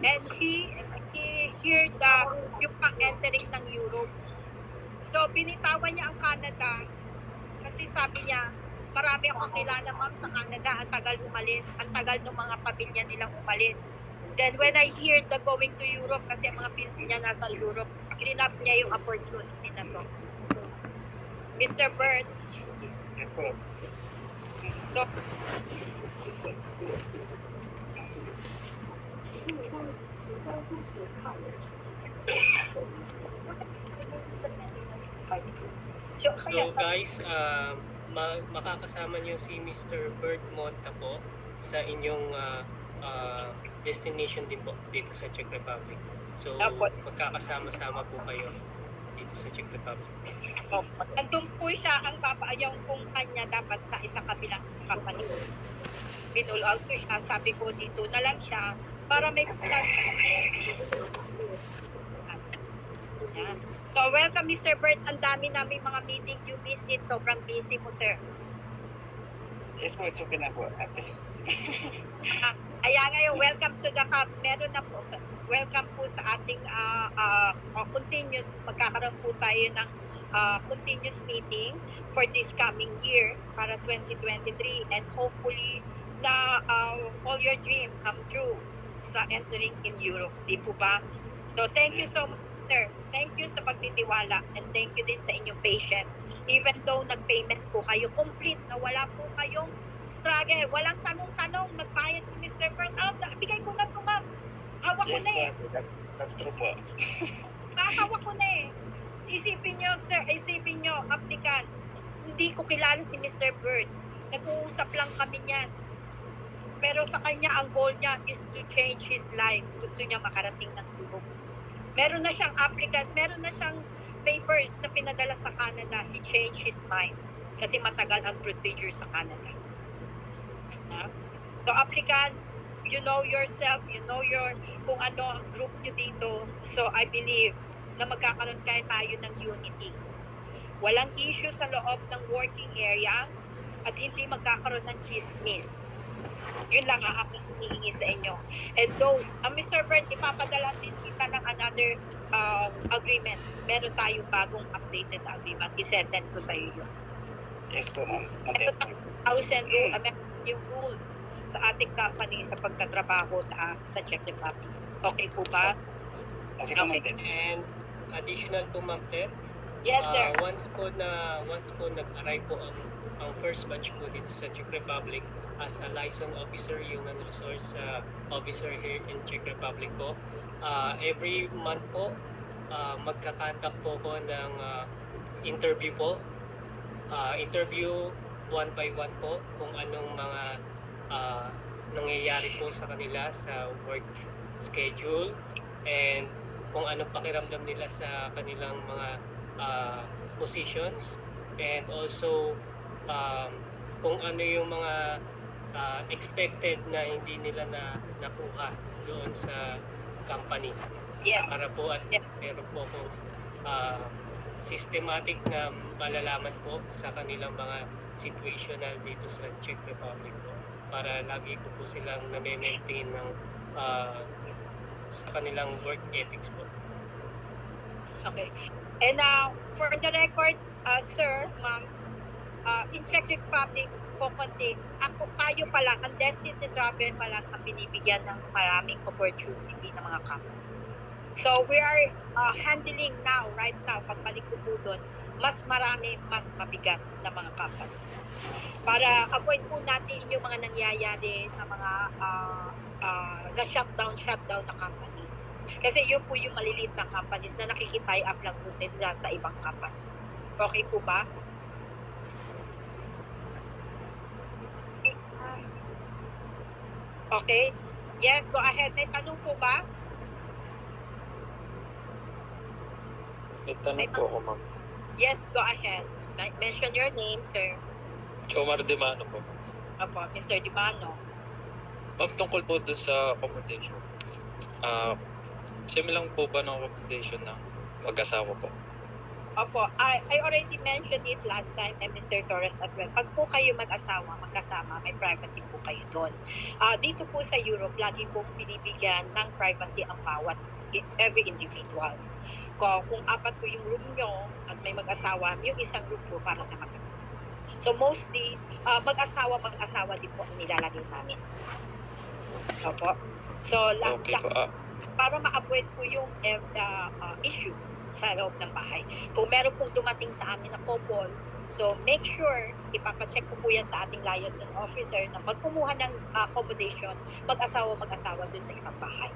And he heard yung pang-entering ng Europe. So, binitawan niya ang Canada kasi sabi niya, marami akong kilala ma'am sa Canada, ang tagal umalis, ang tagal ng mga pamilya nilang umalis. Then when I hear the going to Europe, kasi ang mga pinsan niya nasa Europe, clean up niya yung opportunity na to. Mr. Bert. Yes po. So, So guys, makakasama niyo si Mr. Bert Monta po sa inyong destination din po dito sa Czech Republic. So magkakasama-sama po kayo dito sa Czech Republic. Nandun po siya ang yung kung kanya dapat sa isa kabilang company. Binul out ko siya, sabi ko dito na lang siya para may plan. So welcome Mr. Bert, ang dami naming mga meeting, you miss it, sobrang busy mo sir. Yes po, it's okay na po, ate. Ayan ngayon, welcome to the club. Meron na po, welcome po sa ating continuous, magkakaroon po tayo ng continuous meeting for this coming year para 2023 and hopefully na all your dream come true sa entering in Europe, di po ba? So thank you so much sir. Thank you sa pagtitiwala and thank you din sa inyong patient. Even though nag-payment po kayo complete na wala po kayong struggle, walang tanong-tanong, nagbayad si Mr. Bert. Bigay ko na po ma'am. Hawak ko Yes na eh. po, that's true po. Hawak ko na eh. Isipin nyo sir, isipin nyo, applicants, hindi ko kilala si Mr. Bert. Nag-uusap lang kami niyan. Pero sa kanya, ang goal niya is to change his life. Gusto niya makarating ng Europe. Meron na siyang applicants, meron na siyang papers na pinadala sa Canada. He changed his mind kasi matagal ang procedure sa Canada. So applicant, you know yourself, you know kung ano ang group nyo dito. So I believe na magkakaroon tayo ng unity. Walang issue sa loob ng working area at hindi magkakaroon ng chismis. Yun lang ang aking hinihingi sa inyo. And those, Mr. Bert, ipapadala din kita ng another agreement. Meron tayong bagong updated agreement. Isesend ko sa iyo yun. Yes po, ma'am. I'll send you yung rules sa ating company sa pagtatrabaho sa Czech Republic. Okay po ba? Okay po, ma'am. And additional po, ma'am Ted. Yes, sir. Once po nag-arrive po ang first batch po dito sa Czech Republic as a licensed officer, human resource officer here in Czech Republic po. Every month po, magkakantak po ko ng interview po. Interview one by one po kung anong mga nangyayari po sa kanila sa work schedule and kung anong pakiramdam nila sa kanilang mga positions and also kung ano yung mga expected na hindi nila nakuha doon sa company. Yes. Para po at least meron po kung systematic na malalaman po sa kanilang mga situational dito sa Czech Republic po. Para lagi ko po silang na-maintain ng sa kanilang work ethics po. Okay. And for the record, sir, ma'am, in Czech Republic, tayo pa lang, ang Destiny Travel pa lang ang binibigyan ng maraming opportunity ng mga company. So we are handling now, right now, pagbalik ko po doon, mas marami, mas mabigat na mga companies. Para avoid po natin yung mga nangyayari na mga na shutdown na companies. Kasi yun po yung maliliit na companies na nakikitay up lang po sila sa ibang company. Okay po ba? Okay. Yes, go ahead. May tanong po ba? May tanong po ako, ma'am. Yes, go ahead. Mention your name, sir. Omar Dimano po. Opo, Mr. Dimano. Ma'am, tungkol po dun sa accommodation. Same lang po ba ng accommodation ng mag-asawa po? Opo, I already mentioned it last time and Mr. Torres as well. Pag po kayo mag-asawa, magkasama, may privacy po kayo doon. Dito po sa Europe, lagi po binibigyan ng privacy ang bawat every individual. Kung apat po yung room nyo at may mag-asawa, yung isang room po para sa mag So mostly, mag-asawa din po ang nilalagay namin. Opo. So, Okay po. para ma-avoid po yung issue sa loob ng bahay. Kung meron pong dumating sa amin na couple, so make sure, ipapacheck ko po yan sa ating liaison officer na magkumuha ng accommodation, mag-asawa dun sa isang bahay.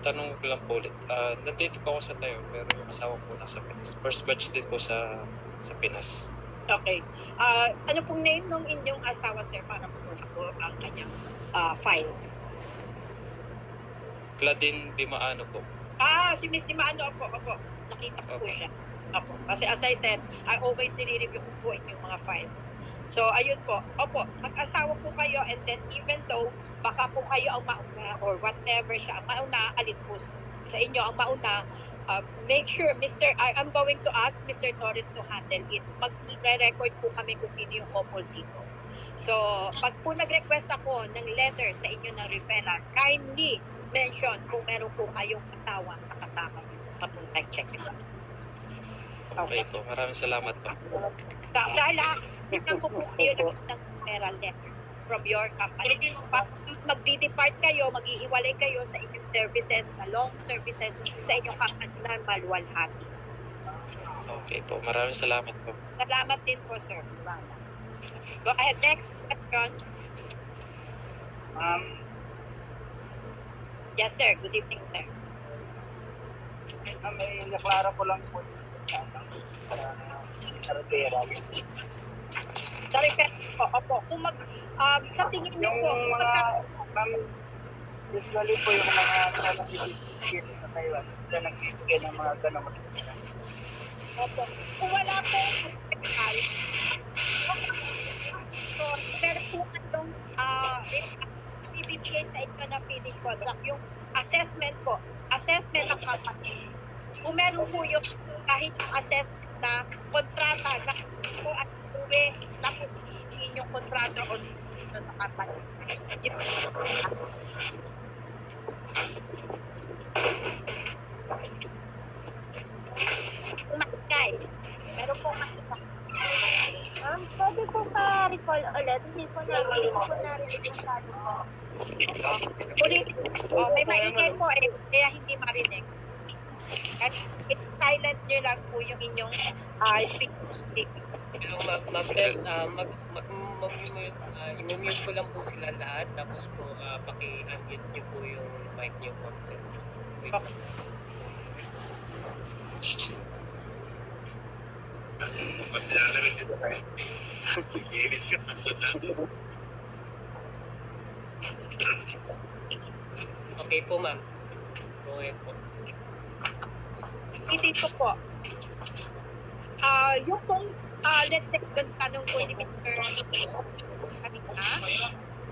Tanong ko lang po ulit. Nandito po ako sa tayo, pero yung asawa ko nasa Pinas. First batch din po sa Pinas. Okay. Ano pong name ng inyong asawa, sir, para po ako ang kanyang files? Vladin Dimaano po. Si Miss Dimano, opo. Nakita ko po Okay. siya. Opo. Kasi as I said, I always nire-review ko po inyong mga files. So, ayun po. Opo, mag-asawa po kayo and then even though baka po kayo ang mauna or whatever siya ang mauna, alin po sa inyo ang mauna, make sure, I'm going to ask Mr. Torres to handle it. Mag-record po kami kung sino yung couple dito. So, pag po nag-request ako ng letter sa inyo ng referral, kindly mention kung meron po kayong asawa na kasama nyo papuntang check it out. Okay po. Maraming salamat po. Dahil tignan ko po kayo ng referral letter from your company. Pag magdi-depart kayo, maghihiwalay kayo sa inyong services, na long services sa inyong company na maluwalhati. Okay po. Maraming salamat po. Salamat din po, sir. Go ahead, next question. Yes, sir. Good evening, sir. May naklaro ko lang po sa referral. Sa referral po, opo. Kung sa tingin niyo po, kung Usually po yung mga nagbibigay sa Taiwan, sila nagbibigay ng mga ganong magsasara. opo. Kung wala po referral, so, meron po kayong ibibigay sa inyo na finish contract, yung assessment ng company. Kung meron po yung kahit yung assessment na kontrata na po at uwi, tapos yung kontrata o sa company. Kung makikay, meron po makikay. Pwede po pa-recall ulit. Hindi ko narinig masyado po. Ulit, may maingay po kaya hindi marinig. At silent nyo lang po yung inyong speaking. Hello, ma'am, i-mute ko lang po sila lahat, tapos po paki-unmute niyo po yung mic niyo po. Wait. Okay po, ma'am. Go ahead po. Dito po. Yung kung, let's say, yung tanong ko ni Mr. kanina,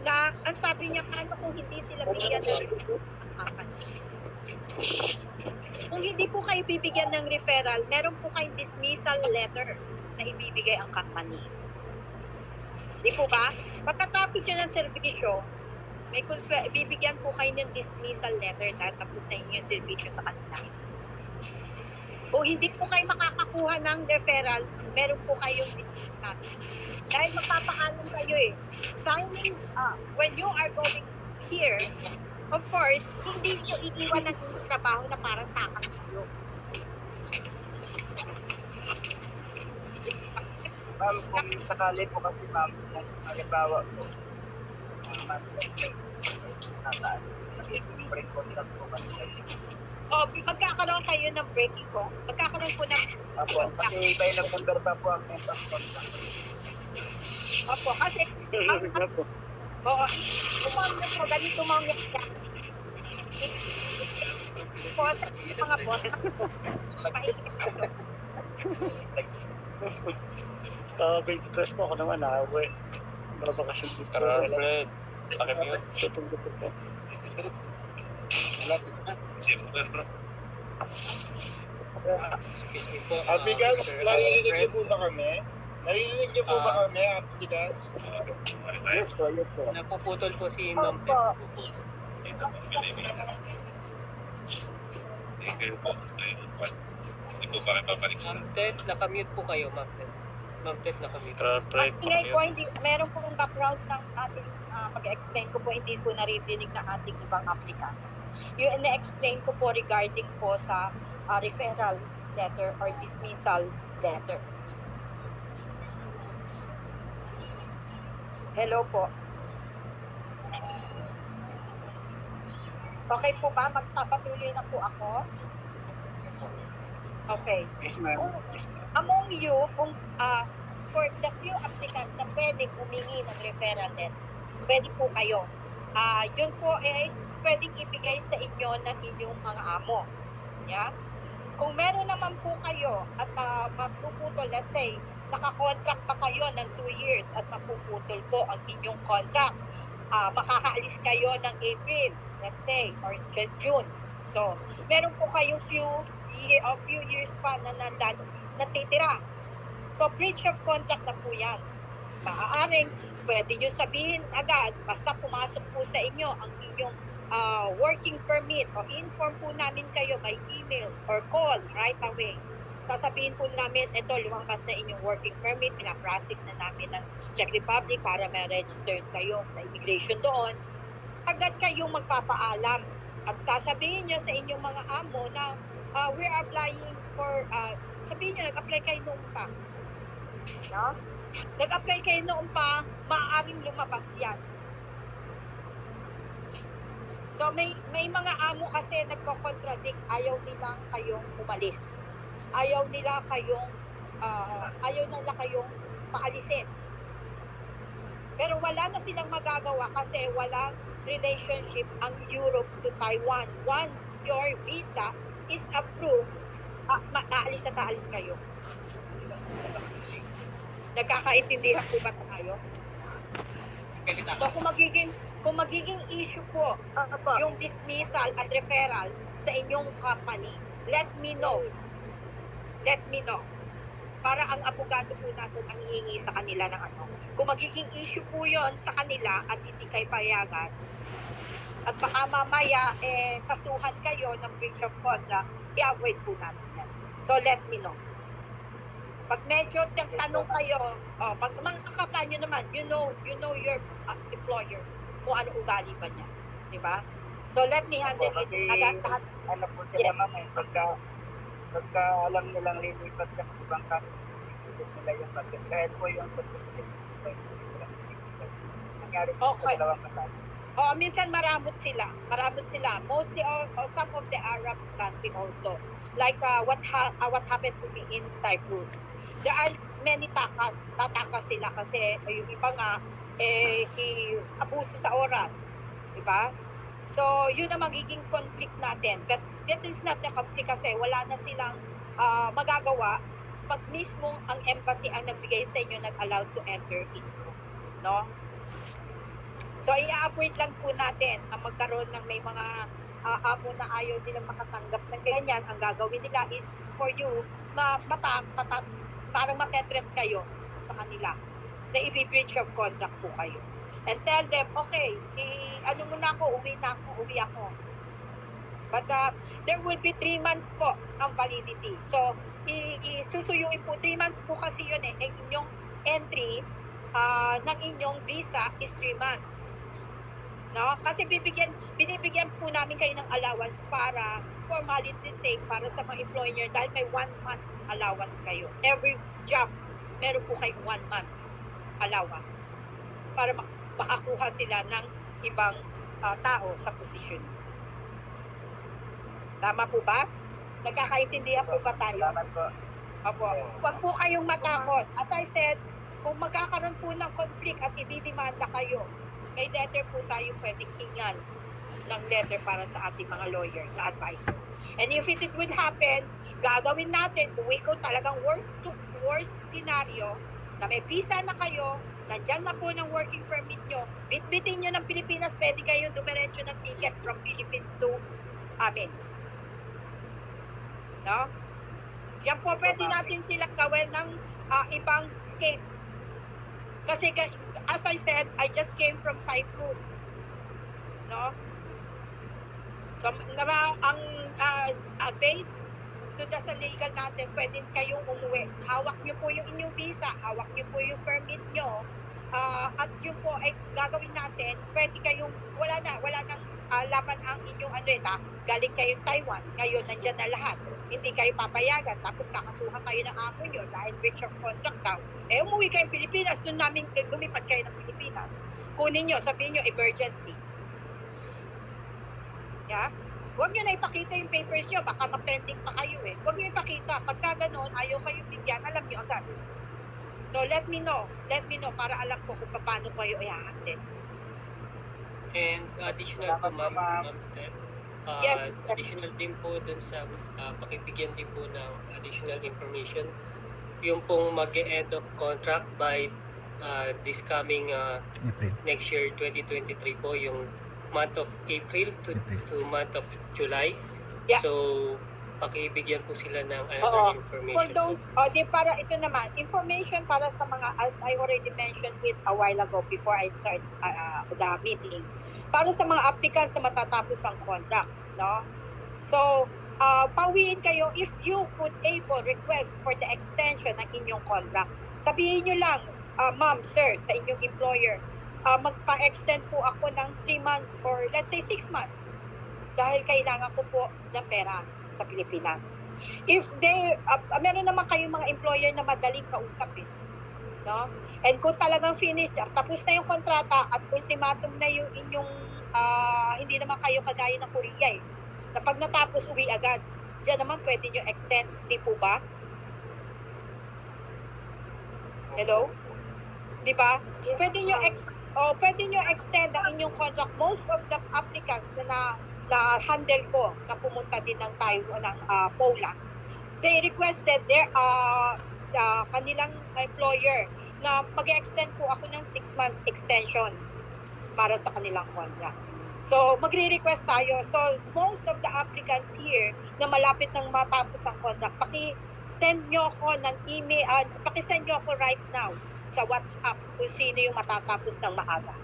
na ang sabi niya, paano kung hindi sila bigyan ng kung hindi po kayo bibigyan ng referral, meron po kayong dismissal letter na ibibigay ang company. Di po ba? Pagkatapos nyo ng servisyo, bibigyan po kayo ng dismissal letter dahil tapos na inyo yung servisyo sa kanila. Kung hindi po kayo makakakuha ng referral, meron po kayong dismissal. Dahil magpapaalam kayo signing, when you are going here, of course, hindi nyo iiwan ng inyong trabaho na parang takas kayo. Ma'am, kung sakali po kasi ma'am, kung halimbawa po, break contract po kasi. Magkakaroon kayo ng breaking po. Magkakaroon po ng Apo, kasi iba yung nag-convert pa po ang contract. Opo, kasi oo, kumang nyo po, ganito mga nangyayari. Po sa mga boss, paikis ko. Stress po ako naman uwi. Bakasyon po sa Fred, pakimute. Tutulog po po. Excuse me po, Applicants, Mr. naririnig niyo Fred. po ba kami? Naririnig niyo po ba Ah. kami, applicants? Yes po, yes po. Napuputol po si Ma'am Ted. Opo. Napuputol. Hindi po ba kayo babalik sa Ma'am Ted, nakamute po kayo, Ma'am Ted. Ma'am Ted, nakamute. Fred, Ingay po, hindi, meron po yung background ng ating pag-explain ko po, hindi po naririnig ng ating ibang applicants. Yung ina-explain ko po regarding po sa referral letter or dismissal letter. Hello po. Okay po ba? Magpapatuloy na po ako? Okay. Yes ma'am. Yes ma'am. Among you, for the few applicants na pwedeng humingi ng referral letter, pwede po kayo. Yun po pwedeng ibigay sa inyo ng inyong mga amo. Yeah? Kung meron naman po kayo at mapuputol, let's say, nakakontract pa kayo ng 2 years at mapuputol po ang inyong contract, makakaalis kayo ng April, let's say, or June. So, meron po kayong few years pa na natitira. So, breach of contract na po yan. Maaaring, pwede nyo sabihin agad, basta pumasok po sa inyo ang inyong working permit o inform po namin kayo by emails or call right away. Sasabihin po namin, ito, lumabas na inyong working permit, pinaprocess na namin ng Czech Republic para ma-register kayo sa immigration doon. Agad kayong magpapaalam at sasabihin nyo sa inyong mga amo na we're applying for, sabihin nyo, nag-apply kayo noon pa. No? Nag-apply kayo noon pa, maaaring lumabas yan. So may mga amo kasi nagko-contradict, ayaw nila kayong umalis. Ayaw nila kayong paalisin. Pero wala na silang magagawa kasi walang relationship ang Europe to Taiwan. Once your visa is approved, aalis na aalis kayo. Nagkakaintindihan po ba tayo? So kung magiging issue po Opo. yung dismissal at referral sa inyong company, let me know. Let me know. Para ang abogado po natin ang hihingi sa kanila ng ano. Kung magiging issue po yon sa kanila at hindi kayo payagan, at baka mamaya kasuhan kayo ng breach of contract, i-avoid po natin yan. So let me know. Pag medyo tanong kayo, pag mga kakaplan nyo naman, you know your employer, kung ano ugali ba niya. Diba? So let me handle it. Kasi, Lahat. ano po sila Yes. ma'am pagka alam nilang lilipat ka sa ibang country, nila yung pagkat. Dahil po yung nangyari po Okay. sa dalawang kasal. Minsan maramot sila. Mostly some of the Arabs country also. Like what happened to me in Cyprus. There are many tatakas sila kasi yung iba nga abuso sa oras. Diba? So, yun ang magiging conflict natin. But that is not the conflict kasi wala na silang magagawa pag mismo ang embassy ang nagbigay sa inyo nag-allowed to enter into. No? So, i-avoid lang po natin ang magkaroon ng may mga amo na ayaw nilang makatanggap ng ganyan. Ang gagawin nila is for you na parang matetret kayo sa kanila na i-breach of contract po kayo. And tell them, okay, uwi ako. But there will be 3 months po ang validity. So, susuyuin po, 3 months po kasi yun ang inyong entry ng inyong visa is 3 months. No? Kasi binibigyan po namin kayo ng allowance para formality sake para sa mga employer dahil may 1 month allowance kayo. Every job, meron po kayong 1 month allowance para makakuha sila ng ibang tao sa posisyon. Tama po ba? Nagkakaintindihan po ba tayo? Salamat po. Opo. Huwag po kayong matakot. As I said, kung magkakaroon po ng conflict at ididimanda kayo, may letter po tayo pwedeng hingan ng letter para sa ating mga lawyer na advisor. And if it will happen, gagawin natin, kung ikaw talagang worst scenario, na may visa na kayo, nandyan na po ng working permit nyo, bitbitin nyo ng Pilipinas, pwede kayo dumiretso ng ticket from Philippines to amin. No? Yan po, pwede natin silang gawin ng ibang scheme. Kasi as I said, I just came from Cyprus. No? So, ang based sa legal natin, pwede kayong umuwi. Hawak niyo po yung inyong visa, hawak niyo po yung permit niyo, at yun po ay gagawin natin, pwede kayong, wala nang laban ang inyong galing kayong Taiwan, ngayon nandyan na lahat. Hindi kayo papayagan, tapos kakasuhan kayo ng amo nyo dahil breach of contract daw. Umuwi kayong Pilipinas, doon namin lumipad kayo ng Pilipinas. Kunin nyo, sabihin nyo, emergency. Yeah? Huwag nyo na ipakita yung papers nyo, baka ma-pending pa kayo Huwag nyo ipakita. Pagka gano'n, ayaw kayo bigyan, alam nyo agad. So let me know para alam ko kung paano kayo i-handle. And additional po, Ma'am Ted, Yes. additional din po dun sa pakibigyan din po ng additional information. Yung pong mag-end of contract by this coming April. next year, 2023 po, yung month of April to month of July. Yeah. So, pakibigyan po sila ng Oo. another information. For those, para ito naman, information para sa mga, as I already mentioned it a while ago before I start the meeting, para sa mga applicants na matatapos ang contract, no? So, pawiin kayo if you could able request for the extension ng inyong contract. Sabihin nyo lang, ma'am, sir, sa inyong employer, magpa-extend po ako ng 3 months or let's say 6 months dahil kailangan ko po ng pera sa Pilipinas. If they, meron naman kayong mga employer na madaling kausap no? And kung talagang finish, tapos na yung kontrata at ultimatum na yung inyong, hindi naman kayo kagaya ng Korea na pag natapos uwi agad, dyan naman pwede nyo extend, di po ba? Hello? Di ba? Pwede nyo extend ang inyong contract. Most of the applicants na handle ko na pumunta din ng Taiwan, ng Poland, they requested their kanilang employer na mag-extend po ako ng 6 months extension para sa kanilang contract. So, magre-request tayo. So, most of the applicants here na malapit nang matapos ang contract, paki-send nyo ako ng email, paki-send nyo ako right now sa WhatsApp kung sino yung matatapos ng maaga.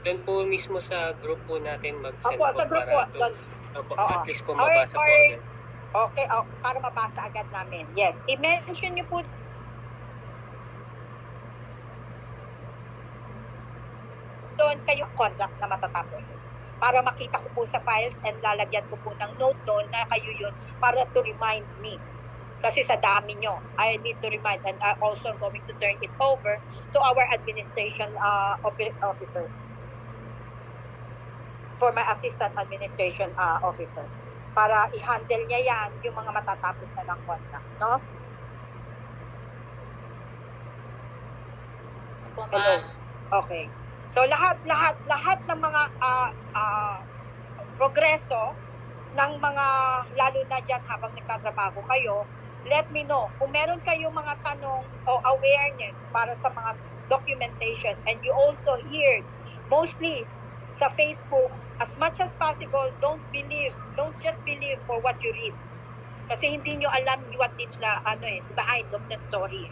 Doon po mismo sa group po natin mag-send Opo, po sa group po. Opo, Oo. at least po mabasa po agad. Okay, para mabasa agad namin. Yes, i-mention nyo po doon kayong contract na matatapos. Para makita ko po sa files and lalagyan ko po ng note doon na kayo yun para to remind me. Kasi sa dami nyo, I need to remind, and I'm also going to turn it over to our administration officer. For my assistant administration officer. Para i-handle niya yan, yung mga matatapos na ng contract, no? Hello? Okay. So lahat ng mga progreso ng mga, lalo na dyan habang nagtatrabaho kayo, let me know. Kung meron kayong mga tanong o awareness para sa mga documentation, and you also hear, mostly sa Facebook, as much as possible, don't just believe for what you read. Kasi hindi nyo alam what is the behind of the story.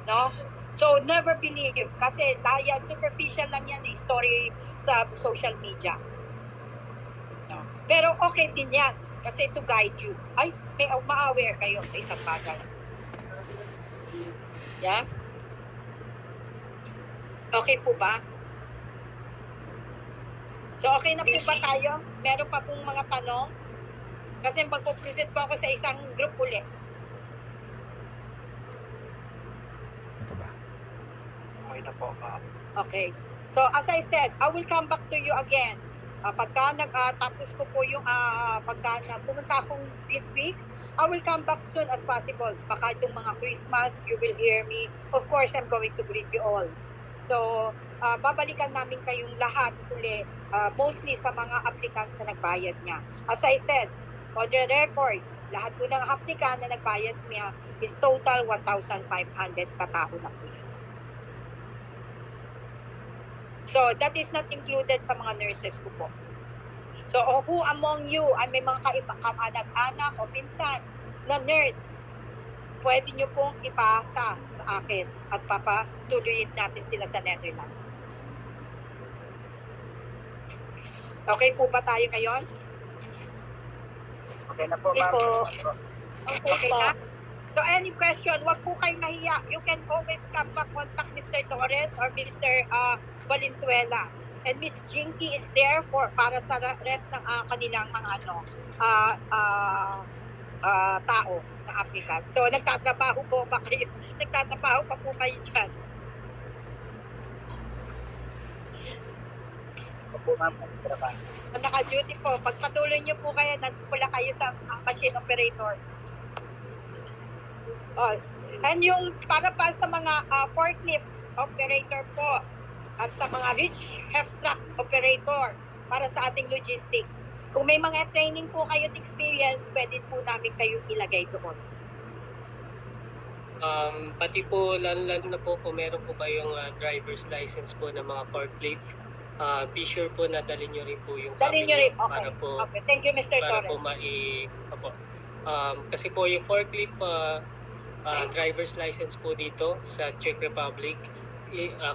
No? So, never believe. Kasi dahil superficial lang yan, story sa social media. No? Pero okay din yan. Kasi to guide you. Ay, may ma-aware kayo sa isang bagay. Yeah? Okay po ba? So, okay na po ba tayo? Meron pa pong mga tanong? Kasi magpo-present po ako sa isang group ulit. Ito ba? Okay na po, ma'am. Okay. So, as I said, I will come back to you again. Pagka tapos ko po yung pagka pumunta akong this week, I will come back soon as possible. Baka itong mga Christmas, you will hear me. Of course, I'm going to greet you all. So, babalikan namin kayong lahat ulit, mostly sa mga applicants na nagbayad niya. As I said, on the record, lahat po ng applicant na nagbayad niya is total 1,500 katao na po. So, that is not included sa mga nurses ko po. So, who among you ay may mga kamag-anak o pinsan na nurse, pwede nyo pong ipasa sa akin at papatuloyin natin sila sa Netherlands. Okay po ba tayo ngayon? Okay na po, Okay ma'am. po. Okay na? So any question, wag po kayong mahiya. You can always come back, contact Mr. Torres or Mr. Valenzuela. And Miss Jinky is there para sa rest ng kanilang mga tao na applicant. So nagtatrabaho po ba kayo? Nagtatrabaho pa po kayo dyan. Opo, ma'am. Trabaho. Naka-duty po. Pagpatuloy nyo po kayo, nagpula kayo sa machine operator. Oh, and yung para pa sa mga forklift operator po at sa mga reach half truck operator para sa ating logistics. Kung may mga training po kayo at experience, pwede po namin kayo ilagay doon. Pati po, lalo na po kung meron po kayong driver's license po ng mga forklift, be sure po na dalhin nyo rin po yung Dalhin nyo rin, okay. para po, Okay, thank you Mr. para Torres. po kasi po yung forklift driver's license po dito sa Czech Republic,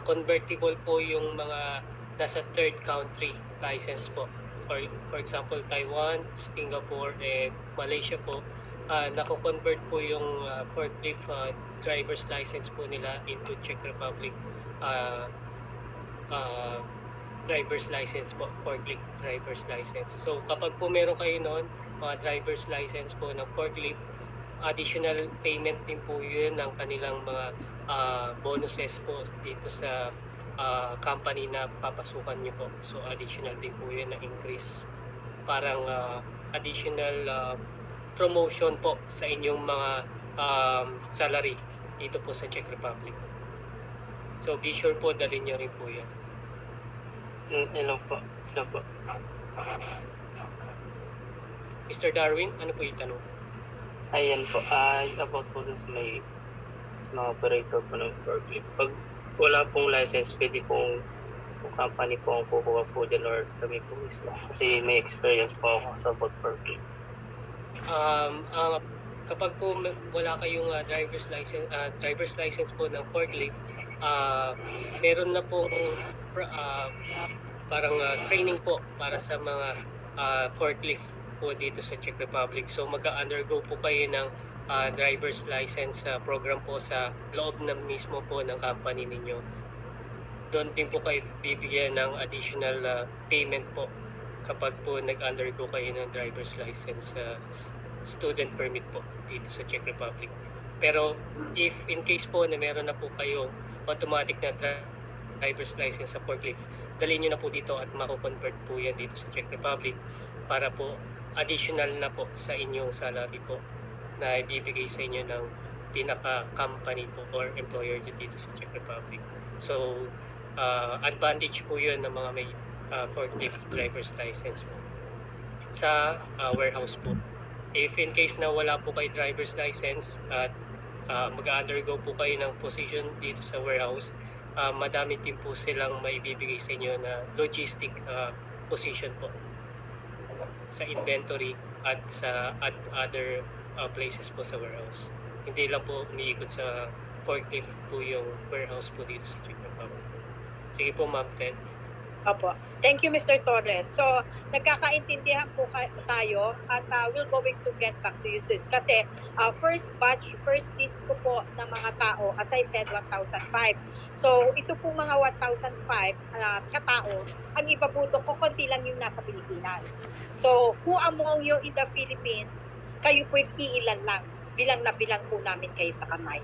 convertible po yung mga nasa third country license po. For example, Taiwan, Singapore, and Malaysia po, nako-convert po yung forklift driver's license po nila into Czech Republic driver's license po, forklift driver's license. So kapag po meron kayo noon, mga driver's license po ng forklift, additional payment din po yun ng kanilang mga bonuses po dito sa company na papasukan nyo po. So additional din po yun na increase. Parang additional promotion po sa inyong mga salary dito po sa Czech Republic. So be sure po dalhin nyo rin po yun. Hello po. Mr. Darwin, ano po yung tanong? Ayan po. About po dun sa mga operator po ng forklift. Pag wala pong license, pwede pong company po ang kukuha po dyan or kami po mismo. Kasi may experience po ako sa about forklift. Kapag po wala kayong driver's license po ng forklift, meron na po parang training po para sa mga forklift po dito sa Czech Republic. So mag-undergo po kayo ng driver's license program po sa loob na mismo po ng company ninyo. Doon din po kayo bibigyan ng additional payment po kapag po nag-undergo kayo ng driver's license student permit po dito sa Czech Republic. Pero if in case po na meron na po kayo automatic na driver's license sa forklift, dalhin nyo na po dito at mako-convert po yan dito sa Czech Republic para po additional na po sa inyong salary po na ibibigay sa inyo ng pinaka-company po or employer nyo dito sa Czech Republic. So, advantage po yun ng mga may forklift driver's license po sa warehouse po. If in case na wala po kayo driver's license at mag-undergo po kayo ng position dito sa warehouse, madami din po silang maibibigay sa inyo na logistic position po sa inventory at sa other places po sa warehouse. Hindi lang po umiikot sa forklift po yung warehouse po dito sa Czech Republic. Sige po, Ma'am Ted. Opo. Thank you, Mr. Torres. So, nagkakaintindihan po tayo at we're going to get back to you soon. Kasi first list ko po ng mga tao, as I said, 1,005. So, ito po mga 1,005 katao, ang ipaputo ko, konti lang yung nasa Pilipinas. So, who among you in the Philippines, kayo po iilan lang. Bilang na bilang po namin kayo sa kamay.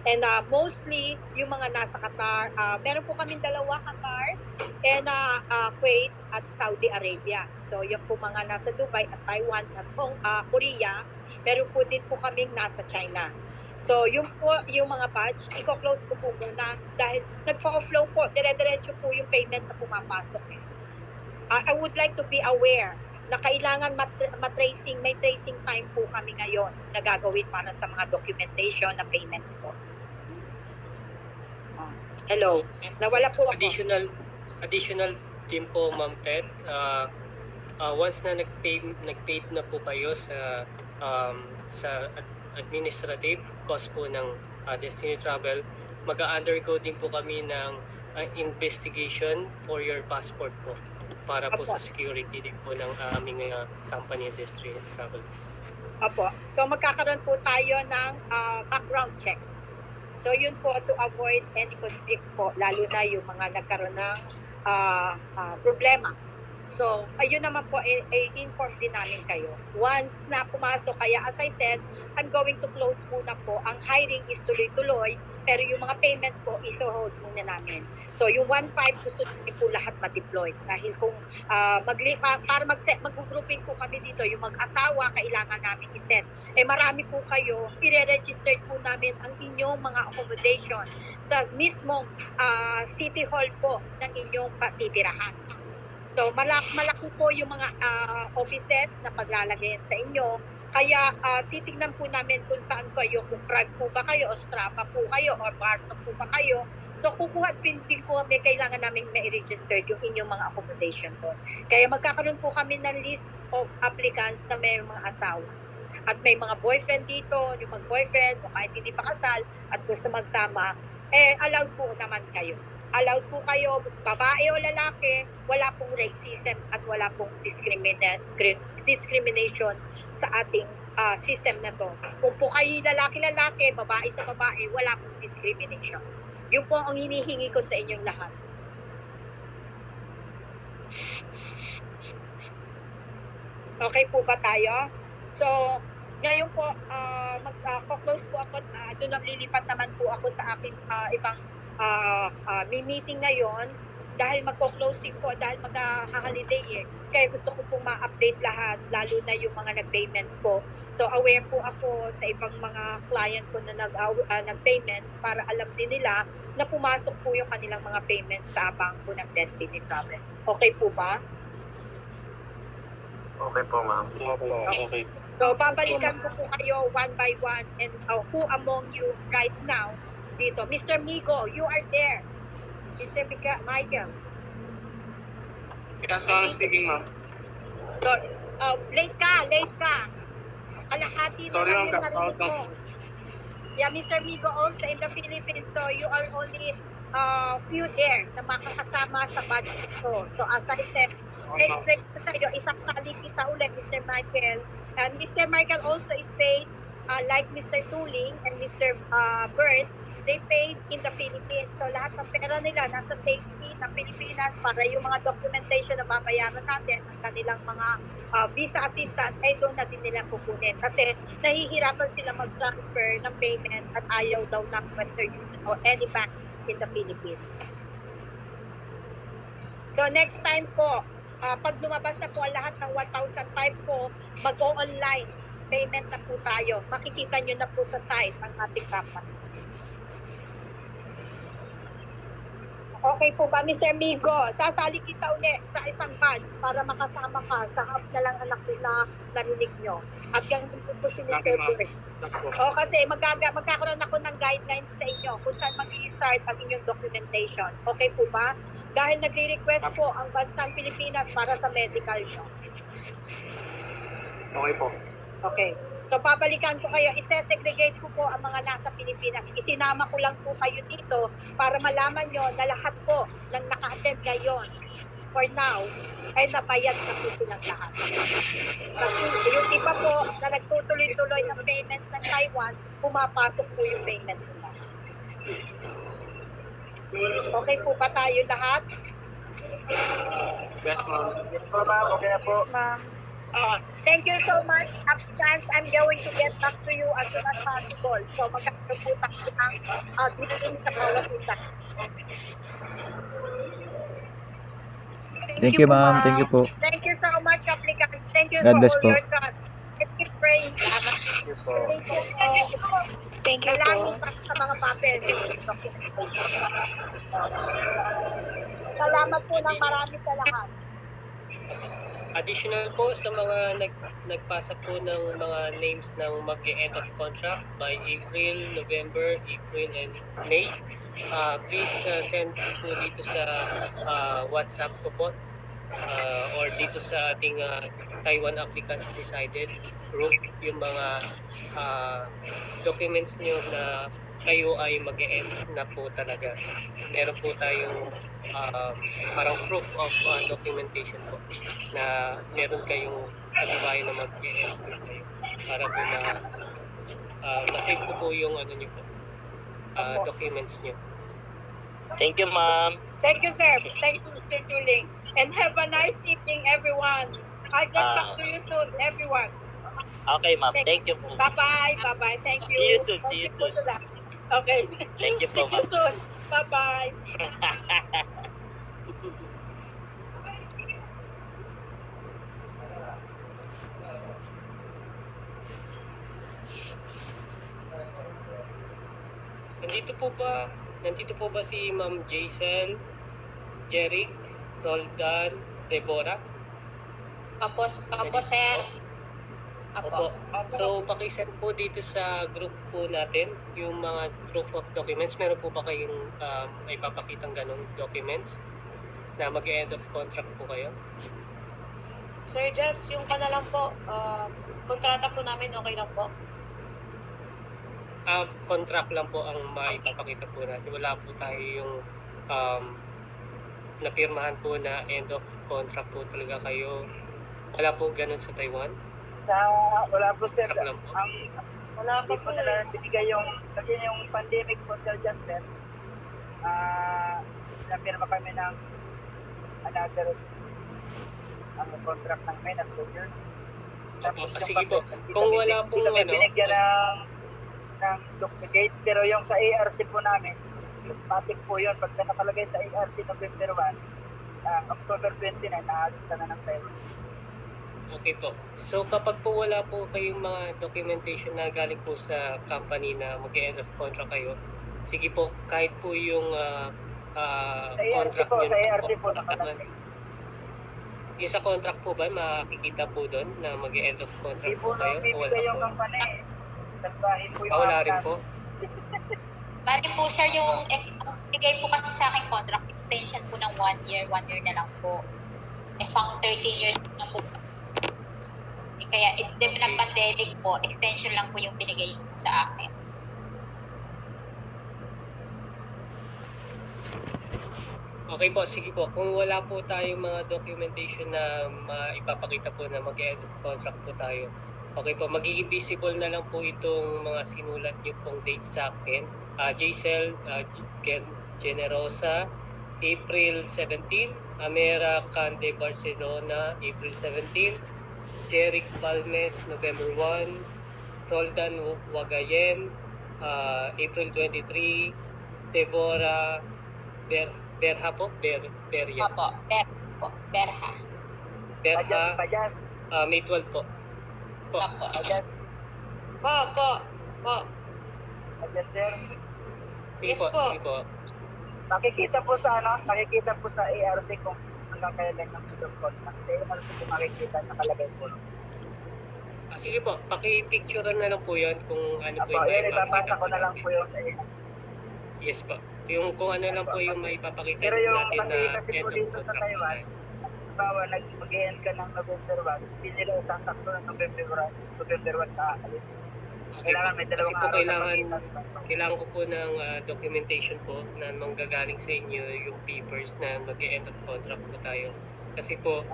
And mostly, yung mga nasa Qatar, meron po kami dalawa, Qatar, and Kuwait at Saudi Arabia. So, yung po mga nasa Dubai at Taiwan at Korea, meron po din po kaming nasa China. So, yung po, yung mga batch, i-close ko po muna dahil nag-flow po, dire-diretso po yung payment na pumapasok. I would like to be aware na kailangan matracing, may tracing time po kami ngayon na gagawin para sa mga documentation na payments po. Hello, nawala po ako. Additional din po, Ma'am Ted, once na nag-paid na po kayo sa administrative cost po ng Destiny Travel, mag-undergo din po kami ng investigation for your passport po para po sa security din po ng aming company Destiny Travel. Opo. So magkakaroon po tayo ng background check. So yun po to avoid any conflict po, lalo na yung mga nagkaroon ng problema. So ayun naman po, inform din namin kayo. Once na pumasok, kaya as I said, I'm going to close muna po. Ang hiring is tuloy-tuloy, pero yung mga payments po, iso-hold muna namin. So yung 1.5 susunod po lahat ma-deploy. Dahil kung para mag-grouping po kami dito, yung mag-asawa, kailangan namin i-set. Marami po kayo, i-register po namin ang inyong mga accommodation sa mismong City Hall po ng inyong patitirahan. So malaki po yung mga offices na paglalagayan sa inyo. Kaya titignan po namin kung saan kayo, kung Prague po ba kayo, o Strapa po kayo, o Barton po ba kayo. So kukuha din po kami, kailangan namin ma-register yung inyong mga accommodation doon. Kaya magkakaroon po kami ng list of applicants na may mga asawa. At may mga boyfriend dito, yung mag-boyfriend, o kahit hindi pa kasal, at gusto magsama, allowed po naman kayo. Allowed po kayo, babae o lalaki, wala pong racism at wala pong discrimination sa ating system na to. Kung po kayo lalaki-lalaki, babae sa babae, wala pong discrimination. Yun po ang hinihingi ko sa inyong lahat. Okay po ba tayo? So, ngayon po, mag-close po ako, doon lilipat naman po ako sa aking ibang may meeting ngayon dahil magko-closing po, dahil mag-holiday kaya gusto ko pong ma-update lahat, lalo na yung mga nag-payments po. So aware po ako sa ibang mga client ko na nag-payments para alam din nila na pumasok po yung kanilang mga payments sa bangko ng Destiny Travel. Okay po ba? Okay po, ma'am. Okay. So babalikan ko po kayo one by one, and who among you right now dito? Mr. Migo, you are there. Mr. Michael. Yes, ma'am, speaking, ma'am. So, late ka. Kalahati na Sorry, lang yung ma'am, narinig mo. Yeah, Mr. Migo also in the Philippines, so you are only few there na makakasama sa budget ko. So as I said, explain ko sa iyo, isang tali kita ulit, Mr. Michael. And Mr. Michael also is paid like Mr. Tuling and Mr. Bert. They paid in the Philippines. So lahat ng pera nila nasa safety ng Pilipinas para yung mga documentation na babayaran natin ang kanilang mga visa assistant ay doon na din nila kukunin. Kasi nahihirapan sila mag-transfer ng payment at ayaw daw ng Western Union o any bank in the Philippines. So next time po, pag lumabas na po ang lahat ng 1,005 po, mag-go online. Payment na po tayo. Makikita nyo na po sa site ang ating company. Okay po ba, Mr. Migo? Sasali kita ulit sa isang batch para makasama ka sa half na lang anak na narinig nyo. At ganun po si Mr. Burr. O kasi magkakaroon ako ng guidelines sa inyo kung saan mag-i-start ang inyong documentation. Okay po ba? Dahil nagre-request po ang bansang Pilipinas para sa medical nyo. Okay po. Okay. So, babalikan ko kayo, isesegregate ko po ang mga nasa Pilipinas. Isinama ko lang po kayo dito para malaman nyo na lahat po ng naka-attend ngayon for now ay nabayad na po silang lahat. Kasi yung iba po na nagtutuloy-tuloy ng payments ng Taiwan, pumapasok po yung payment nila. Okay po ba tayo lahat? Yes, ma'am. Yes po, ma'am. Okay na po. Thank you so much. Applicants, I'm going to get back to you as soon as possible. So magkakaroon po tayo ng dealing sa bawat isa. Thank you, ma'am. Thank you po. Thank you so much, applicants. Thank you God for bless all po. your trust. And keep praying. Thank you po. Thank you po. Dalangin pa sa mga papel. Salamat po ng marami sa lahat. Additional po sa mga nagpasa po ng mga names ng mag-e-end of contract by April, November, April, and May. Please send po dito sa WhatsApp ko po or dito sa ating Taiwan applicants decided group, yung mga documents nyo na kayo ay mag-e-end na po talaga. Meron po tayong parang proof of documentation po na meron kayong katibayan na mag-e-end na kayo para po ma-save po yung ano nyo po, documents nyo. Thank you, ma'am. Thank you, sir. Thank you, Mr. Tuling. And have a nice evening, everyone. I'll get back to you soon, everyone. Okay, ma'am. Thank you po. Bye-bye. Bye-bye. Thank you. See you soon. Thank See you you po soon. sa lahat. Okay. Thank you See po, you ma'am. soon. Bye-bye. Nandito po ba si Ma'am Jaisel, Jeric, Roldan, Deborah? Opo, sir. Opo. So, pakisend po dito sa group po natin yung mga proof of documents. Meron po ba kayong ipapakitang ganong documents na mag-end of contract po kayo? Sir Jess, yung ka na lang po. Kontrata po namin, okay lang po. Contract lang po ang maipapakita po natin. Wala po tayo yung napirmahan po na end of contract po talaga kayo. Wala po ganun sa Taiwan. Wala po, sir. Contract lang po. Wala pa po nila bibigay yung, kasi yung pandemic po, sir, dyan, sir. Napirma kami ng another contract ng MENA, so yun. Opo, sige po. Kung wala pong kami ano, binigyan ng duplicate, pero yung sa ARC po namin, automatic po yun. Pag nakalagay sa ARC November 1, October 29, naalis na ng pera. okay po. So kapag po wala po kayong mga documentation na galing po sa company na mag-end of contract kayo, sige po, kahit po yung Sa ARC contract po, nyo sa na ARC po nakalagay. yung sa contract po ba, makikita po doon na mag-end of Hindi contract po po kayo? O wala bibigay yung po? company. Nagbahin po yung Wala rin outcome. po? Bali po, sir, yung bigay po kasi sa akin contract extension po ng 1 year na lang po. Pang 13 years na po. Kaya, dahil ng pandemic po, extension lang po yung binigay sa akin. Okay po, sige po. Kung wala po tayong mga documentation na maipapakita po na mag-end of contract po tayo, okay po, magiging visible na lang po itong mga sinulat niyo pong date sa akin. Jaisel Generosa, April 17, Amera Cande Barcelona, April 17, Jeric Palmes, November 1, Roldan Wagayen, April 23, Deborah Berha po? Berya. Opo, Berha. Berha, Pajas. May 12 po. Po. Opo. Pajas, Po. sir. Sige Yes po, po. sige po. Nakikita po sa ARC kung hanggang kailan ng video contract. Sa ARC kung makikita, nakalagay po. Sige po, paki-picturean na lang po yan kung ano po Apo, yung yun, ipapasa ko na lang natin. po yung sa ARC. Yes po. Yung kung ano lang po yung maipapakita Pero yung natin na kasi end po of dito sa contract. Taiwan, bawa mag-end ka ng November 1, hindi nila sasakto ng November 1 sa alis. Okay Kailangan po. may Kasi dalawang po araw na kailangan ko po ng documentation po na manggagaling sa inyo yung papers na mag-end of contract po tayo. Kasi po,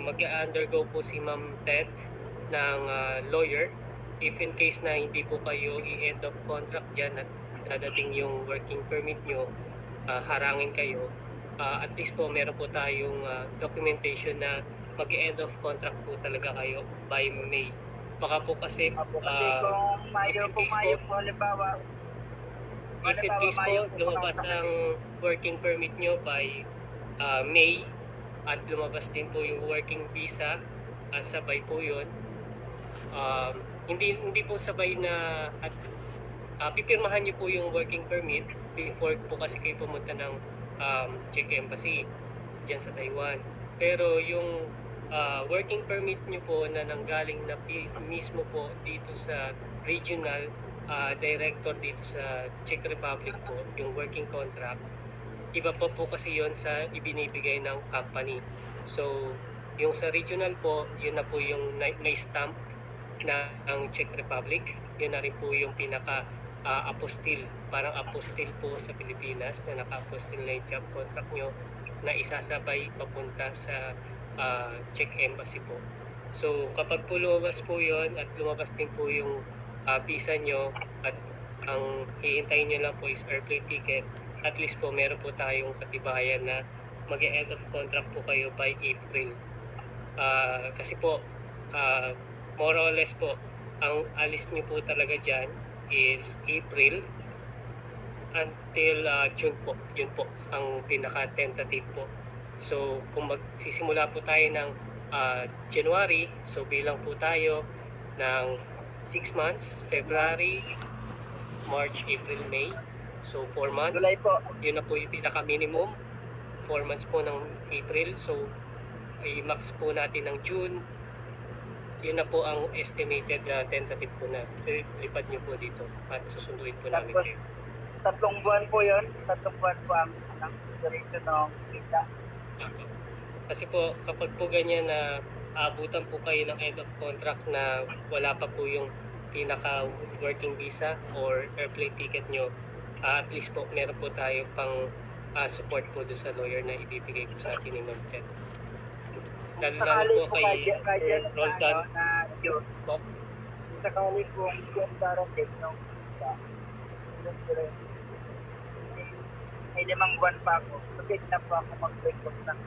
mag-undergo po si Ma'am Ted ng lawyer if in case na hindi po kayo i-end of contract dyan at dadating yung working permit nyo, harangin kayo. At least po meron po tayong documentation na mag-end of contract po talaga kayo by May. Baka po kasi kung Mayo po, halimbawa, if in case po lumabas ang working permit nyo by May at lumabas din po yung working visa at sabay po yun, hindi po sabay na at pipirmahan nyo po yung working permit before po kasi kayo pumunta ng Czech Embassy dyan sa Taiwan. Pero yung working permit nyo po na nanggaling na mismo po dito sa regional director dito sa Czech Republic po, yung working contract, iba pa po kasi yon sa ibinibigay ng company. So, yung sa regional po, yun na po yung may stamp na ang Czech Republic. Yun na rin po yung pinaka apostille, parang apostille po sa Pilipinas na naka-apostille na yung job contract nyo na isasabay papunta sa Czech Embassy po. So, kapag po lumabas po yun at lumabas din po yung visa nyo at ang hihintayin nyo lang po is airplane ticket, at least po meron po tayong katibayan na mag-end of contract po kayo by April. Kasi po, more or less po, ang alis nyo po talaga dyan is April until June po. Yun po ang pinaka-tentative po. So, kung magsisimula po tayo ng January, so bilang po tayo ng 6 months, February, March, April, May. So, 4 months. July po. Yun na po yung pinaka-minimum. 4 months po ng April. So, i-max po natin ng June. Yun na po ang estimated tentative po na lipad nyo po dito at susunduin po namin Tapos, kayo. 3 buwan po yun. 3 buwan po ang duration ng visa. Kasi po, kapag po ganyan na aabutan po kayo ng end of contract na wala pa po yung pinaka-working visa or airplane ticket nyo, at least po meron po tayo pang support po doon sa lawyer na ibibigay po sa atin ni Ma'am Ted. Lalo po kay Roldan. Na yun. Sakali po yung darating ng visa. May 5 buwan pa ako. Pagkit na po ako mag-break off ng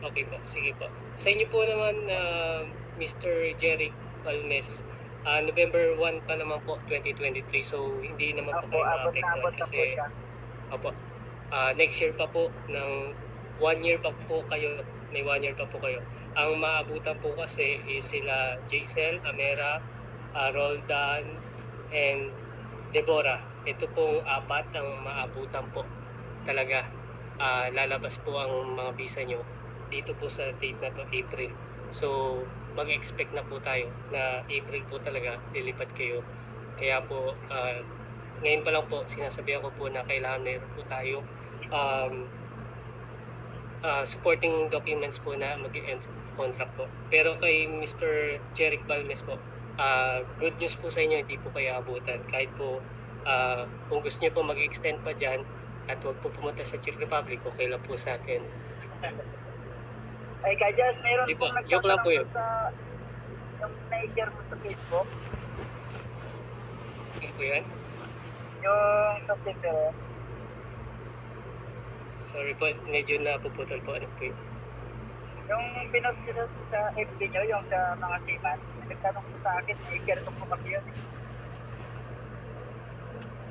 Okay po, sige po. Sa inyo po naman, Mr. Jeric Balmes, November 1 pa naman po, 2023. So, hindi naman po kayo maapektuhan kasi next year pa po, ng 1 year pa po kayo, may 1 year pa po kayo. Ang maabutan po kasi is sila Jaisel, Amera, Roldan, and Deborah. Ito pong 4 ang maabutan po talaga. Lalabas po ang mga visa nyo dito po sa date na to, April. So, mag-expect na po tayo na April po talaga lilipat kayo. Kaya po, ngayon pa lang po, sinasabihan ko po na kailangan meron po tayo supporting documents po na mag-end contract po. Pero kay Mr. Jeric Balmes po, good news po sa inyo, hindi po kayo abutan. Kahit po, kung gusto niyo po mag-extend pa dyan at huwag po pumunta sa Czech Republic, okay lang po sa atin. Ay, Kajas, meron Di po, pong joke lang po yun. sa yung na-share mo sa Facebook, Okay po yan? yung sa Twitter, Sorry po, medyo napuputol po. Ano po yun? yung pinost nyo sa FB nyo, yung sa mga seaman, nagtanong po sa akin, na-share ko po kami yun.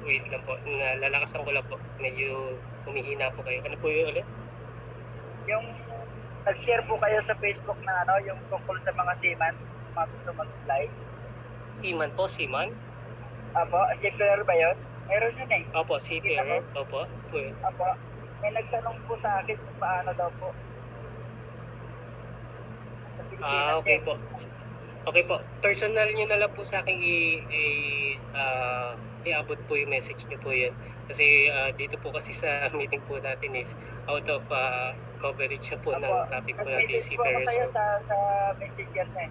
Wait lang po, nalalakasan ko lang po. Medyo humihina po kayo. Ano po yun ulit? Yung nag-share po kayo sa Facebook na ano, yung tungkol sa mga seaman, mga gusto mag-fly. Seaman po, Seaman? Apo, seafarer ba yun? Meron yun eh. Opo, seafarer. Opo, po yun. Apo, may nagtanong po sa akin kung paano daw po. Sa Pilipinas Okay eh. po. Okay po. Personal nyo na lang po sa akin iabot po yung message nyo po yan. Kasi dito po kasi sa meeting po natin is out of coverage na po ng topic po natin Nag-message po ako seafarers. sa'yo sa messenger na eh.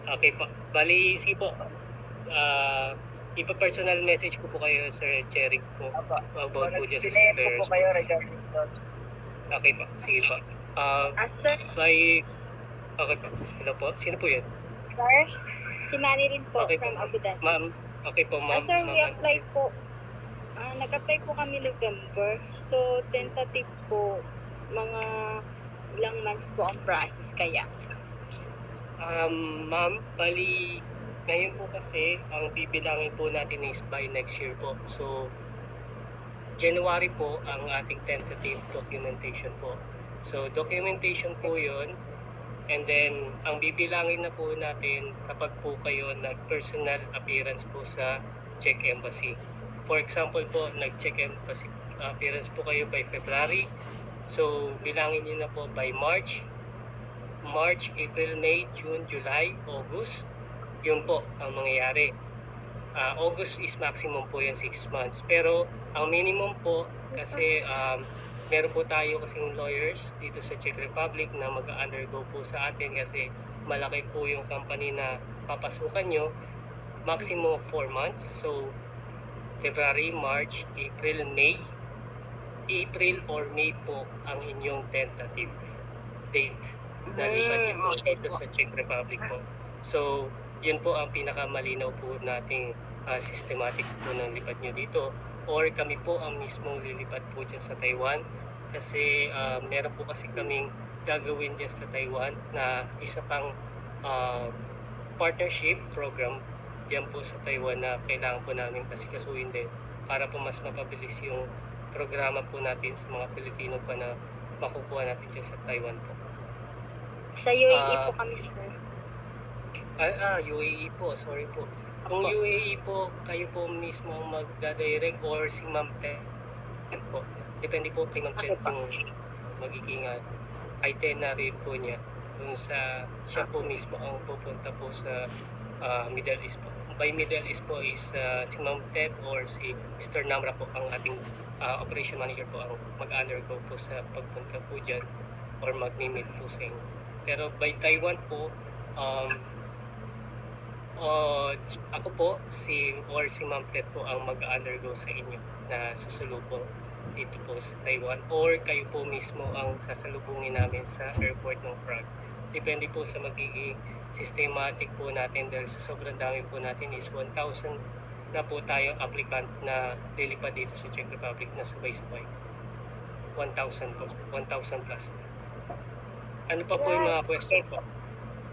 Okay po. Bali, sige po. Ipa-personal message ko po kayo, Sir Jeric po. Apo. About po dyan sa Pinay po seafarers. kayo regarding doon. Okay po. Sige po. Sir, Okay po. Hello po. Sino po yun? sir, si Manny rin po Okay po. from Abu Dhabi. Ma'am. Okay po, ma'am. Sir, we Ma'am. applied po. Nag-apply po kami November. So, tentative po, mga ilang months po ang process kaya. Ma'am, bali, ngayon po kasi, ang bibilangin po natin is by next year po. So, January po ang ating tentative documentation po. So, documentation po yun. And then, ang bibilangin na po natin kapag po kayo nag-personal appearance po sa Czech Embassy. For example po, nag-Czech Embassy appearance po kayo by February. So, bilangin niyo na po by March, April, May, June, July, August. Yun po ang mangyayari. August is maximum po yan 6 months. Pero ang minimum po kasi meron po tayo kasing lawyers dito sa Czech Republic na mag-undergo po sa atin kasi malaki po yung company na papasukan nyo. Maximum 4 months. So February, March, April, May. April or May po ang inyong tentative date na lipat nyo po dito sa Czech Republic po. So yun po ang pinakamalinaw po nating systematic po ng lipat nyo dito, or kami po ang mismong lilipat po dyan sa Taiwan kasi meron po kasi kaming gagawin dyan sa Taiwan na isa pang partnership program dyan po sa Taiwan na kailangan po namin kasi kasuhin din para po mas mapabilis yung programa po natin sa mga Pilipino pa na makukuha natin dyan sa Taiwan po. Sa UAE po kami, sir. UAE po, sorry po. Kung UAE po, kayo po mismo ang magdadirect or si Ma'am Ted po. Depende po kay Ma'am Ted yung magiging itinerary po niya. Kung siya po mismo ang pupunta po sa Middle East po. By Middle East po is si Ma'am Ted or si Mr. Namra po ang ating operation manager po ang mag-undergo po sa pagpunta po dyan or mag-meet po sa inyo. Pero by Taiwan po, ako po si Ma'am Ted po ang mag-undergo sa inyo na susulubong dito po sa Taiwan or kayo po mismo ang sasalubungin namin sa airport ng Prague. Depende po sa magiging systematic po natin dahil sa sobrang dami po natin is 1,000 na po tayo applicant na lilipad dito sa Czech Republic na sabay-sabay. 1,000 po, 1,000 plus. Ano pa po yung mga question po?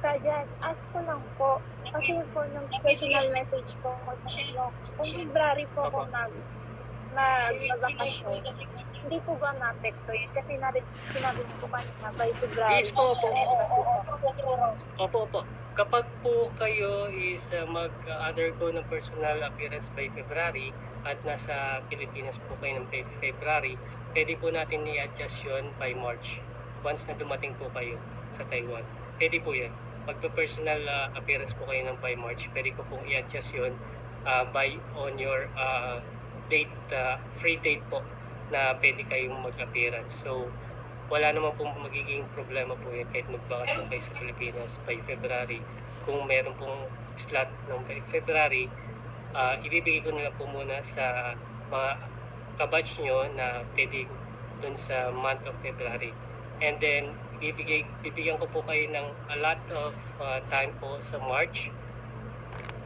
Just ask ko lang po. Kasi po nung personal message ko ko sa inyo, kung February po ako mag-vacation, hindi po ba ma-apekto yun? Kasi sinabi niyo po kanina by February. Yes po. Opo. Kapag po kayo is mag-undergo ng personal appearance by February at nasa Pilipinas po kayo ng February, pwede po natin i-adjust yun by March. Once na dumating po kayo sa Taiwan. Pwede po yan. Pagpa-personal appearance po kayo ng by March, pwede ko pong i-adjust yun by on your date, free date po na pwede kayong mag-appearance. So, wala naman pong magiging problema po yun kahit magbakasyon kayo sa Pilipinas by February. Kung meron pong slot ng February, ibibigay ko nila po muna sa mga kabatch nyo na pwede dun sa month of February. And then, bibigyan ko po kayo ng a lot of time po sa March.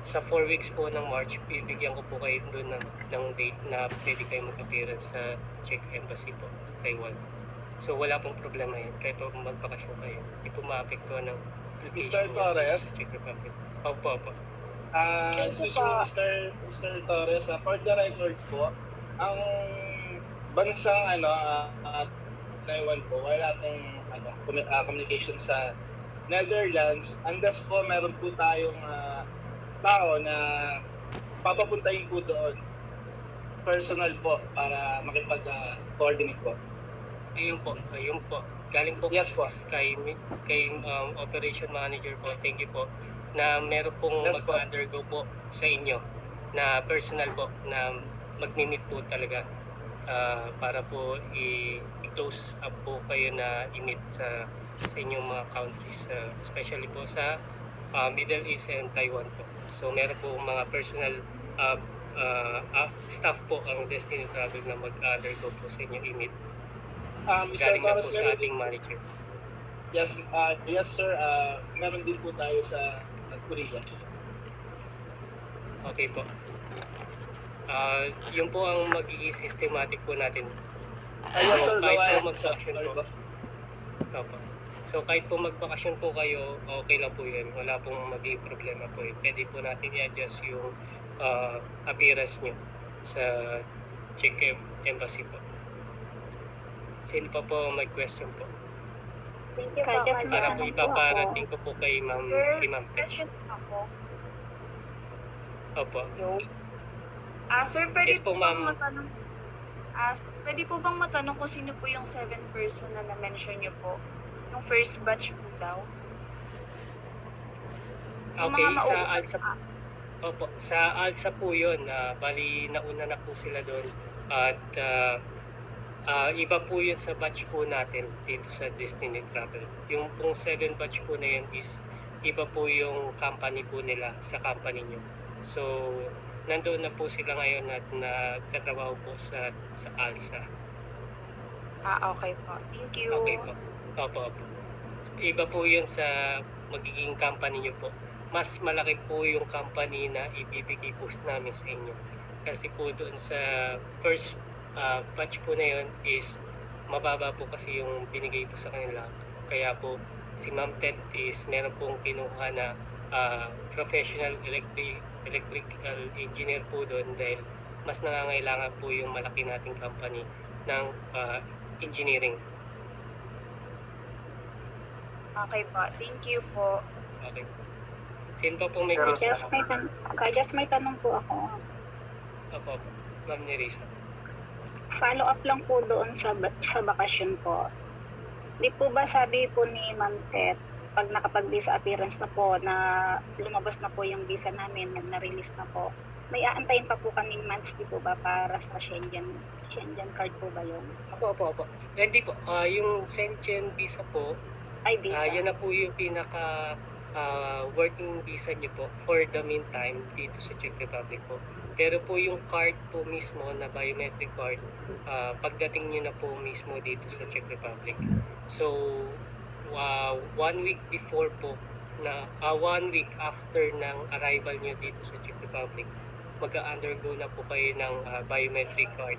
Sa 4 weeks po ng March, bibigyan ko po kayo doon ng date na pwede kayo mag-appearance sa Czech Embassy po sa Taiwan. So wala pong problema yun. Kahit po magpakasyon kayo, hindi po maapektuhan ng Mr. Torres? sa Czech Republic. Opo. Excuse me, Mr. Torres, for the record po, ang bansang Taiwan po, wala pong communication sa Netherlands. Unless po meron po tayong tao na papapuntahin po doon personal po para makipag-coordinate po. Ayun po. Galing po Yes po. kay operation manager po. Thank you po. Na meron pong Yes po. mag-undergo po sa inyo na personal po na mag-meet po talaga para po i-close up po kayo na i-meet sa inyong mga countries, especially po sa Middle East and Taiwan po. So meron po mga personal staff po ang Destiny Travel na mag-undergo po sa inyong i-meet. Mr. Galing na Torres, po sa ating manager. yes sir, meron din po tayo sa Korea. Okay po. Yun po ang magiging systematic po natin. Yes sir, kahit gawain po sir. mag-vacation Sorry po. po. Opo. So kahit po magbakasyon po kayo, okay lang po yan. Wala pong magiging problema po yun. Pwede po natin i-adjust yung appearance nyo sa Czech Embassy po. Sino pa po may question po? Thank you po. Para po ipaparating ko po kay Ma'am Ted. Question ako. Opo. Sir, pwede Yes po, po bang ma'am. matanong kung sino po yung 7 person na na-mention niyo po? Yung first batch po daw? Yung Okay, mga sa mauuna ALSA, Opo, sa ALSA po yun. Bali, nauna na po sila doon. At iba po yun sa batch po natin dito sa Destiny Travel. Yung pong 7 batch po na yun is iba po yung company po nila sa company nyo. So, nandoon na po sila ngayon at nagtatrabaho po sa ALSA. Okay po. Thank you. Okay po. Opo. Iba po yun sa magiging company nyo po. Mas malaki po yung company na ibibigay po namin sa inyo. Kasi po doon sa first batch po na yun is mababa po kasi yung binigay po sa kanila. Kaya po si Ma'am Ted is meron pong kinuha na professional electrical engineer po doon dahil mas nangangailangan po yung malaki nating company ng engineering. Okay po. Thank you po. Okay. Sino pa pong may Just question? may tanong po ako. Opo, Ma'am Nerissa. Follow up lang po doon sa bakasyon po. Di po ba sabi po ni Ma'am Tet, pag nakapag-visa appearance na po, na lumabas na po yung visa namin, na-release na po, may aantayin pa po kaming months, di po ba, para sa Schengen card po ba yun? Opo. Hindi po. Yung Schengen visa po, Ay, visa. yan na po yung pinaka working visa niyo po for the meantime dito sa Czech Republic po. Pero po yung card po mismo na biometric card, pagdating niyo na po mismo dito sa Czech Republic. So, 1 week before po, 1 week after ng arrival niyo dito sa Czech Republic, mag-undergo na po kayo ng biometric card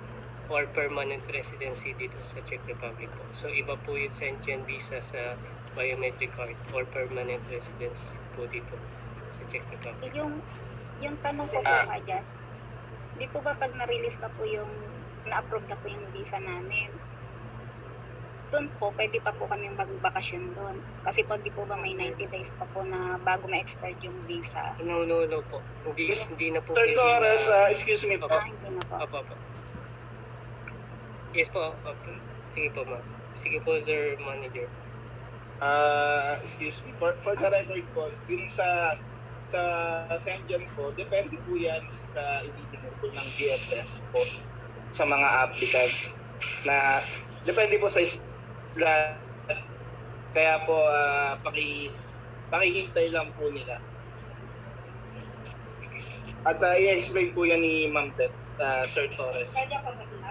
or permanent residency dito sa Czech Republic po. So, iba po yung Schengen visa sa biometric card or permanent residence po dito sa Czech Republic. Yung tanong ko po, Jazz, di po ba pag na-release na po yung, na-approve na po yung visa namin, doon po, pwede pa po kami magbakasyon doon. Kasi po, di po ba may 90 days pa po na bago ma-expired yung visa? No po. Hindi na po. Sir Torres, excuse me po. Hindi na po. Opo. Yes po. Opo. Sige po, ma'am. Sige po, Sir Manager. Excuse me, for the record po, dun sa Schengen po, depende po yan sa ibibigay po ng DSS po sa mga applicants na depende po sa isla. Kaya po, pakihintay lang po nila. At i-explain po yan ni Ma'am Ted, Sir Torres.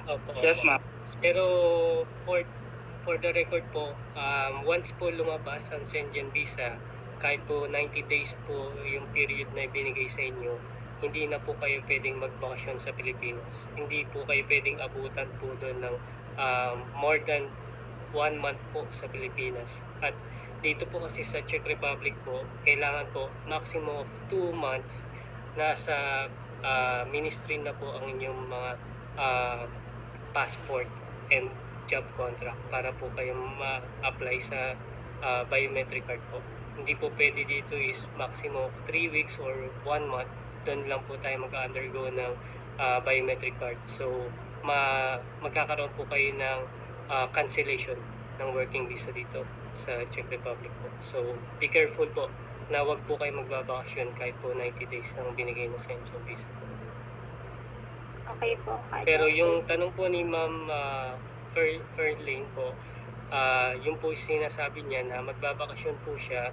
Opo. Yes, ma'am. Pero for the record po, once po lumabas ang Schengen visa, kahit po 90 days po yung period na ibinigay sa inyo, hindi na po kayo pwedeng magbakasyon sa Pilipinas. Hindi po kayo pwedeng abutan po doon ng more than 1 month po sa Pilipinas. At dito po kasi sa Czech Republic po, kailangan po maximum of 2 months nasa ministry na po ang inyong mga passport and job contract para po kayo ma-apply sa biometric card po. Hindi po pwede dito is maximum of 3 weeks or 1 month. Doon lang po tayo mag-undergo ng biometric card. So, magkakaroon po kayo ng cancellation ng working visa dito sa Czech Republic po. So, be careful po na wag po kayo magbabakasyon kahit po 90 days ang binigay na Schengen visa po. Okay po. Pero yung tanong po ni Ma'am Ferlane po, yung po sinasabi niya na magbabakasyon po siya.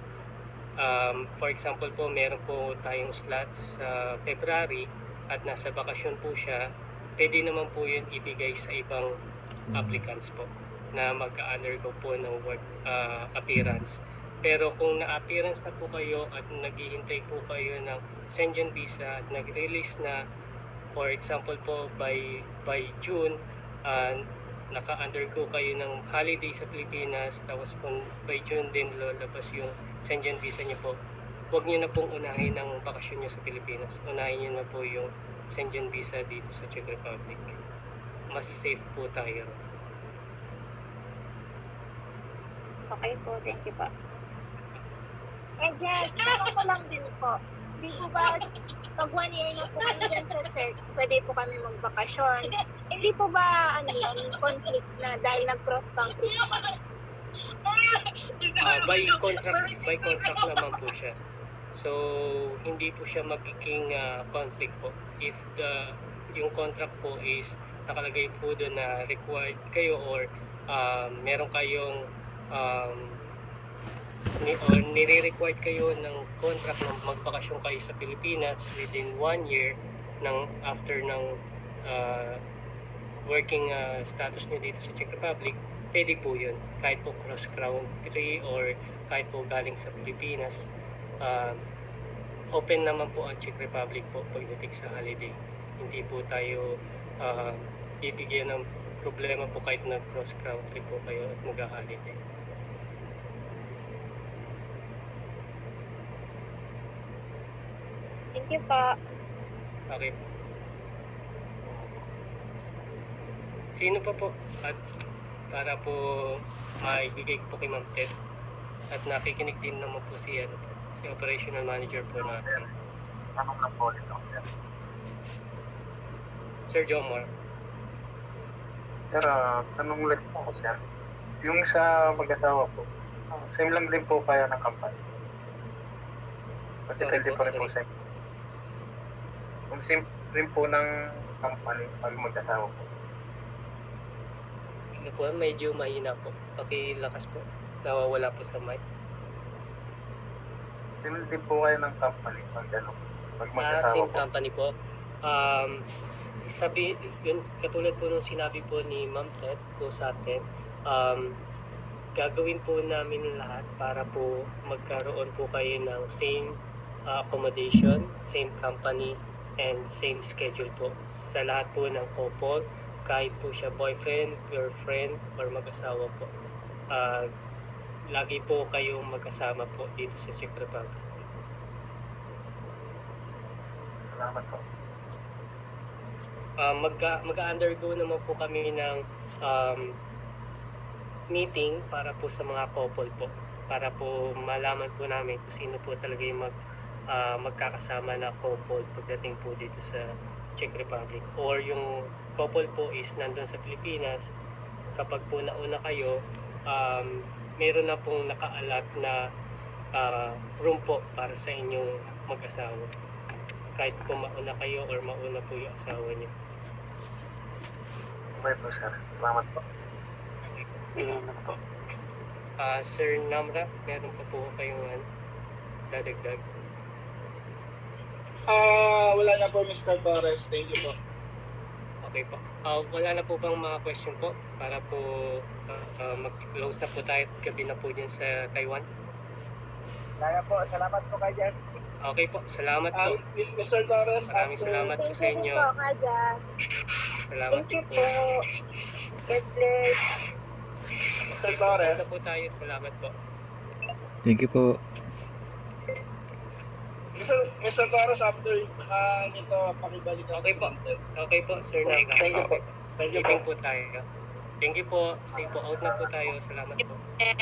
For example po, meron po tayong slots sa February at nasa bakasyon po siya, pwede naman po yun ibigay sa ibang applicants po na mag-undergo po ng work appearance. Pero kung na-appearance na po kayo at naghihintay po kayo ng Schengen visa at nag-release na, for example po by June, naka-undergo kayo ng holiday sa Pilipinas, tapos kung by June din lalabas yung Schengen visa niyo po, huwag niyo na pong unahin ang bakasyon niyo sa Pilipinas. Unahin niyo na po yung Schengen visa dito sa Czech Republic. Mas safe po tayo. Okay po, thank you po. Jazz, tanong ko lang din po. Di po ba, pag 1 year na po kami dyan sa Czech, pwede po kami magbakasyon. Hindi po ba, conflict na dahil nag-cross country po kami? By contract naman po siya. So, hindi po siya magiging conflict po. If yung contract po is nakalagay po doon na required kayo or meron kayong or nire-required kayo ng contract na magbakasyon kayo sa Pilipinas within 1 year after ng working status nyo dito sa Czech Republic, pwede po yun. Kahit po cross-country or kahit po galing sa Pilipinas, open naman po ang Czech Republic po pagdating sa holiday. Hindi po tayo bibigyan ng problema po kahit na cross-country po kayo at mag-holiday. Thank you po. Okay. Sino pa po? At para po maibigay ko po kay Ma'am Ted. At nakikinig din naman po si operational manager po natin. Tanong lang po ulit ako, sir. Sir Jomar. Sir, tanong ulit po ako, sir. Yung sa mag-asawa po, same lang din po kaya ng company? Kasi pwede pa rin po sa inyo. Kung same rin po ng company pag mag-asawa po. Ano po, medyo mahina po. Pakilakas po. Nawawala po sa mic. Same din po kayo ng company pag gano'n? Pag mag-asawa Same po. company po. Yun, katulad po nung sinabi po ni Ma'am Ted po sa atin, gagawin po namin lahat para po magkaroon po kayo ng same accommodation, same company, and same schedule po sa lahat po ng couple, kahit po siya boyfriend, girlfriend, or mag-asawa po. Lagi po kayong magkasama po dito sa Czech Republic. Salamat po. Mag-undergo naman po kami ng meeting para po sa mga couple po. Para po malaman po namin kung sino po talaga yung magkakasama na couple pagdating po dito sa Czech Republic. Or yung couple po is nandun sa Pilipinas, kapag po nauna kayo, meron na pong naka-allot na room po para sa inyong mag-asawa. Kahit po mauna kayo or mauna po yung asawa niyo. Okay po, sir. Salamat po. Salamat po. Sir Namra, meron pa po kayong dadagdag? Wala na po, Mr. Torres. Thank you po. Okay po. Wala na po bang mga question po para po mag-close na po tayo gabi na po dyan sa Taiwan? Kaya po, salamat po kay Jess. Okay po, salamat po. Mr. Torres, Maraming salamat po sa inyo. Thank you po, Kaja. Salamat Thank you po. po. God bless. Mr. Torres. Salamat po tayo. Salamat po. Thank you po. Mr. Torres, after nito, pakibalik ako Okay sa po. content. Okay po, Sir Namra. Thank you po. Thank you po. Meeting po tayo. Thank you po. Say po, out na po tayo. Salamat po. Eh,